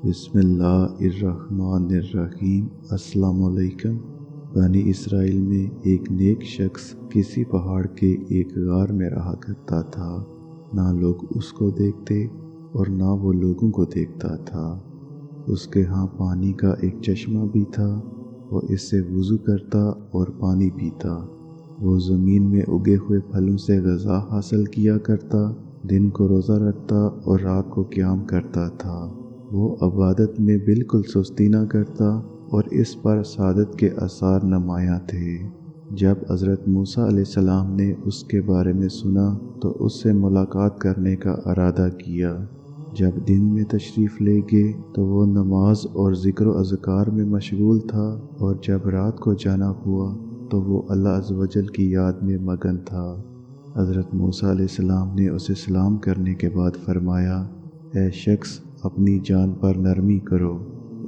بسم اللہ الرحمن الرحیم۔ السلام علیکم۔ بنی اسرائیل میں ایک نیک شخص کسی پہاڑ کے ایک غار میں رہا کرتا تھا۔ نہ لوگ اس کو دیکھتے اور نہ وہ لوگوں کو دیکھتا تھا۔ اس کے ہاں پانی کا ایک چشمہ بھی تھا۔ وہ اس سے وضو کرتا اور پانی پیتا۔ وہ زمین میں اگے ہوئے پھلوں سے غذا حاصل کیا کرتا، دن کو روزہ رکھتا اور رات کو قیام کرتا تھا۔ وہ عبادت میں بالکل سستی نہ کرتا اور اس پر سعادت کے آثار نمایاں تھے۔ جب حضرت موسیٰ علیہ السلام نے اس کے بارے میں سنا تو اس سے ملاقات کرنے کا ارادہ کیا۔ جب دن میں تشریف لے گئے تو وہ نماز اور ذکر و اذکار میں مشغول تھا، اور جب رات کو جانا ہوا تو وہ اللہ عز و جل کی یاد میں مگن تھا۔ حضرت موسیٰ علیہ السلام نے اسے سلام کرنے کے بعد فرمایا، اے شخص، اپنی جان پر نرمی کرو۔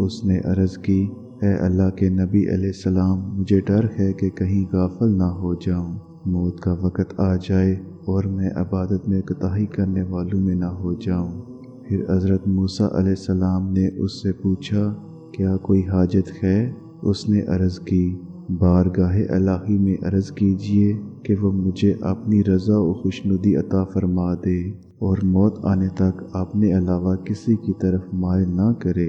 اس نے عرض کی، اے اللہ کے نبی علیہ السلام، مجھے ڈر ہے کہ کہیں غافل نہ ہو جاؤں، موت کا وقت آ جائے اور میں عبادت میں کوتاہی کرنے والوں میں نہ ہو جاؤں۔ پھر حضرت موسیٰ علیہ السلام نے اس سے پوچھا، کیا کوئی حاجت ہے؟ اس نے عرض کی، بارگاہ الہی میں عرض کیجئے کہ وہ مجھے اپنی رضا و خوشنودی عطا فرما دے اور موت آنے تک اپنے علاوہ کسی کی طرف مائل نہ کرے۔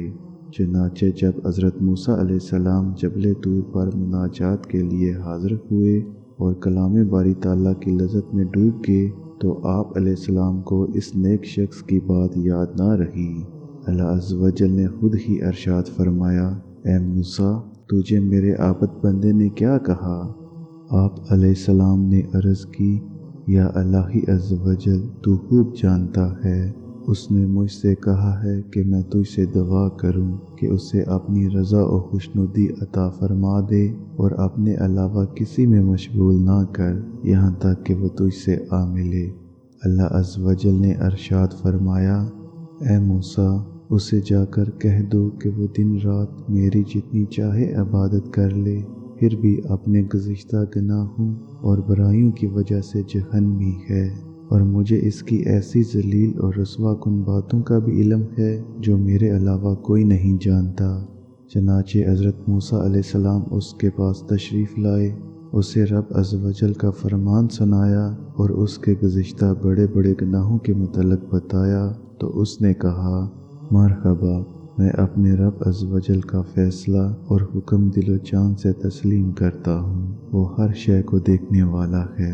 چنانچہ جب حضرت موسیٰ علیہ السلام جبل طور پر مناجات کے لیے حاضر ہوئے اور کلام باری تعالیٰ کی لذت میں ڈوب گئے تو آپ علیہ السلام کو اس نیک شخص کی بات یاد نہ رہی۔ اللہ عز و جل نے خود ہی ارشاد فرمایا، اے موسیٰ، تجھے میرے عابد بندے نے کیا کہا؟ آپ علیہ السلام نے عرض کی، یا الہی عز و جل، تو خوب جانتا ہے، اس نے مجھ سے کہا ہے کہ میں تجھ سے دعا کروں کہ اسے اپنی رضا و خوشنودی عطا فرما دے اور اپنے علاوہ کسی میں مشغول نہ کر یہاں تک کہ وہ تجھ سے آ ملے۔ اللہ عز و جل نے ارشاد فرمایا، اے موسیٰ، اسے جا کر کہہ دو کہ وہ دن رات میری جتنی چاہے عبادت کر لے، پھر بھی اپنے گزشتہ گناہوں اور برائیوں کی وجہ سے جہنمی ہے، اور مجھے اس کی ایسی ذلیل اور رسوا کن باتوں کا بھی علم ہے جو میرے علاوہ کوئی نہیں جانتا۔ چنانچہ حضرت موسیٰ علیہ السلام اس کے پاس تشریف لائے، اسے رب عز و جل کا فرمان سنایا اور اس کے گزشتہ بڑے بڑے گناہوں کے متعلق بتایا تو اس نے کہا، مرحبا، میں اپنے رب عز و جل کا فیصلہ اور حکم دل و جان سے تسلیم کرتا ہوں۔ وہ ہر شے کو دیکھنے والا ہے،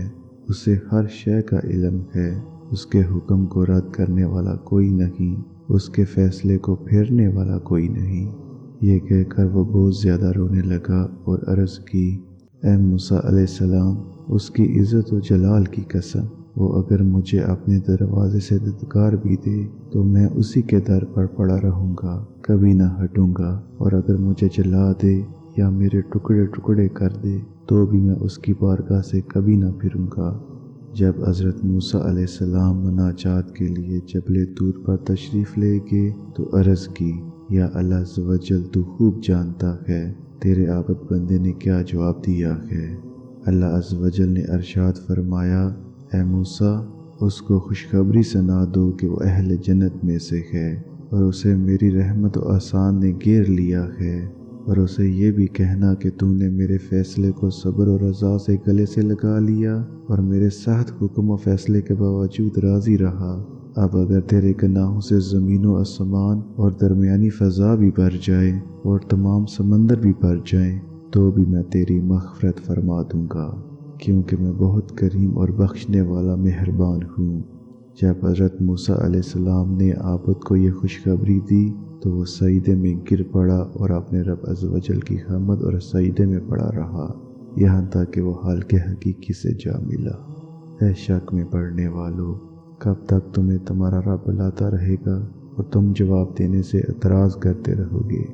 اسے ہر شے کا علم ہے، اس کے حکم کو رد کرنے والا کوئی نہیں، اس کے فیصلے کو پھیرنے والا کوئی نہیں۔ یہ کہہ کر وہ بہت زیادہ رونے لگا اور عرض کی، اے موسیٰ علیہ السلام، اس کی عزت و جلال کی قسم، وہ اگر مجھے اپنے دروازے سے دھتکار بھی دے تو میں اسی کے در پر پڑا رہوں گا، کبھی نہ ہٹوں گا، اور اگر مجھے جلا دے یا میرے ٹکڑے ٹکڑے کر دے تو بھی میں اس کی بارگاہ سے کبھی نہ پھروں گا۔ جب حضرت موسیٰ علیہ السلام مناجات کے لیے جبل طور پر تشریف لے گئے تو عرض کی، یا اللہ عز و جل، تو خوب جانتا ہے تیرے عابد بندے نے کیا جواب دیا ہے۔ اللہ عز و جل نے ارشاد فرمایا، اے موسیٰ، اس کو خوشخبری سنا دو کہ وہ اہل جنت میں سے ہے اور اسے میری رحمت و احسان نے گھیر لیا ہے، اور اسے یہ بھی کہنا کہ تو نے میرے فیصلے کو صبر و رضا سے گلے سے لگا لیا اور میرے سخت حکم و فیصلے کے باوجود راضی رہا۔ اب اگر تیرے گناہوں سے زمین و آسمان اور درمیانی فضا بھی بھر جائے اور تمام سمندر بھی بھر جائیں تو بھی میں تیری مغفرت فرما دوں گا، کیونکہ میں بہت کریم اور بخشنے والا مہربان ہوں۔ جب حضرت موسیٰ علیہ السلام نے عابد کو یہ خوشخبری دی تو وہ سجدے میں گر پڑا اور اپنے رب عز و جل کی حمد اور سجدے میں پڑا رہا، یہاں تک کہ وہ حال کے حقیقی سے جا ملا۔ اے شک میں پڑھنے والو، کب تک تمہیں تمہارا رب بلاتا رہے گا اور تم جواب دینے سے اعتراض کرتے رہو گے؟